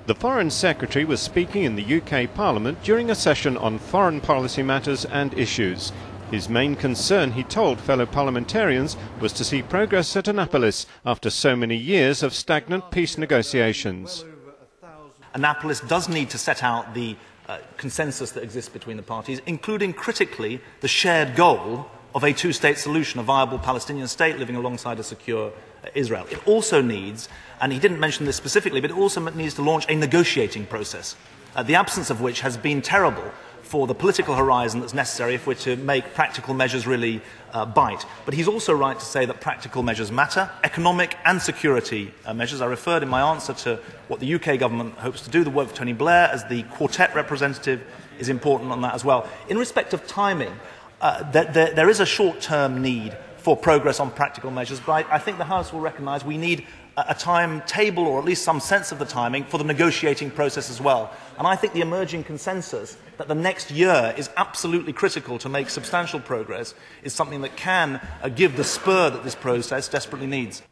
The Foreign Secretary was speaking in the UK Parliament during a session on foreign policy matters and issues. His main concern, he told fellow parliamentarians, was to see progress at Annapolis after so many years of stagnant peace negotiations. Annapolis does need to set out the consensus that exists between the parties, including critically the shared goal of a two-state solution, a viable Palestinian state living alongside a secure Israel. It also needs, and he didn't mention this specifically, but it also needs to launch a negotiating process, the absence of which has been terrible for the political horizon that's necessary if we're to make practical measures really bite. But he's also right to say that practical measures matter, economic and security measures. I referred in my answer to what the UK government hopes to do. The work of Tony Blair as the Quartet representative is important on that as well. In respect of timing, there is a short-term need for progress on practical measures, but I think the House will recognise we need a timetable, or at least some sense of the timing, for the negotiating process as well. And I think the emerging consensus that the next year is absolutely critical to make substantial progress is something that can give the spur that this process desperately needs.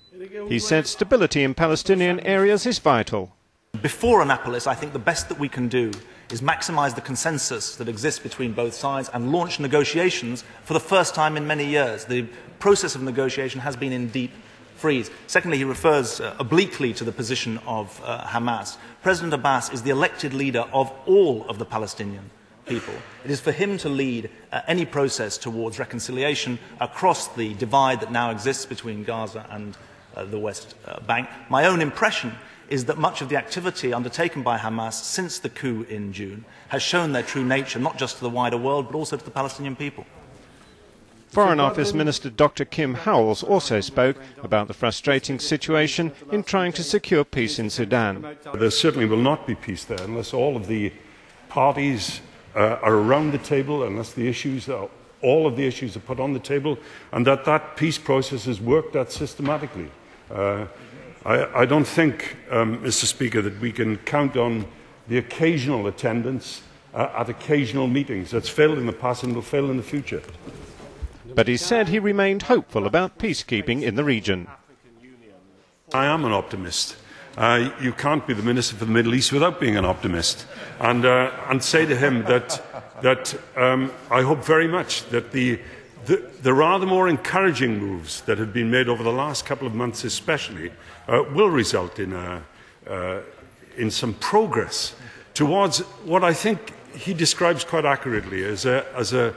He said stability in Palestinian areas is vital. Before Annapolis, I think the best that we can do is maximise the consensus that exists between both sides and launch negotiations for the first time in many years. The process of negotiation has been in deep freeze. Secondly, he refers obliquely to the position of Hamas. President Abbas is the elected leader of all of the Palestinian people. It is for him to lead any process towards reconciliation across the divide that now exists between Gaza and the West Bank. My own impression is that much of the activity undertaken by Hamas since the coup in June has shown their true nature, not just to the wider world, but also to the Palestinian people. Foreign Office Minister Dr. Kim Howells also spoke about the frustrating situation in trying to secure peace in Sudan. There certainly will not be peace there unless all of the parties are around the table, unless all of the issues are put on the table, and that peace process is worked at systematically. I don't think, Mr. Speaker, that we can count on the occasional attendance at occasional meetings. That's failed in the past and will fail in the future. But he said he remained hopeful about peacekeeping in the region. I am an optimist. You can't be the Minister for the Middle East without being an optimist. And say to him that I hope very much that the rather more encouraging moves that have been made over the last couple of months especially will result in some progress towards what I think he describes quite accurately as a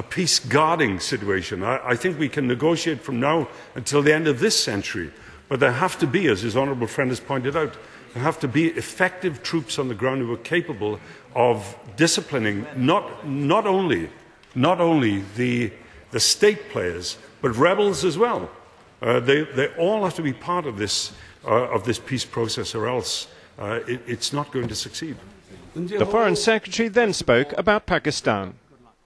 peace guarding situation. I think we can negotiate from now until the end of this century, but there have to be, as his honourable friend has pointed out, there have to be effective troops on the ground who are capable of disciplining not only the state players, but rebels as well. They all have to be part of this peace process, or else it's not going to succeed. The Foreign Secretary then spoke about Pakistan.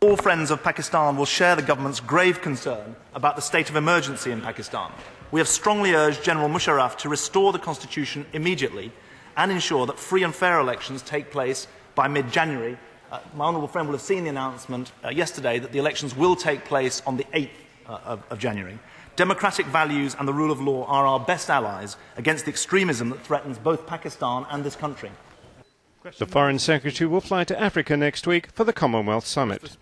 All friends of Pakistan will share the government's grave concern about the state of emergency in Pakistan. We have strongly urged General Musharraf to restore the constitution immediately and ensure that free and fair elections take place by mid-January. My honourable friend will have seen the announcement yesterday that the elections will take place on the 8th of January. Democratic values and the rule of law are our best allies against the extremism that threatens both Pakistan and this country. The Foreign Secretary will fly to Africa next week for the Commonwealth Summit.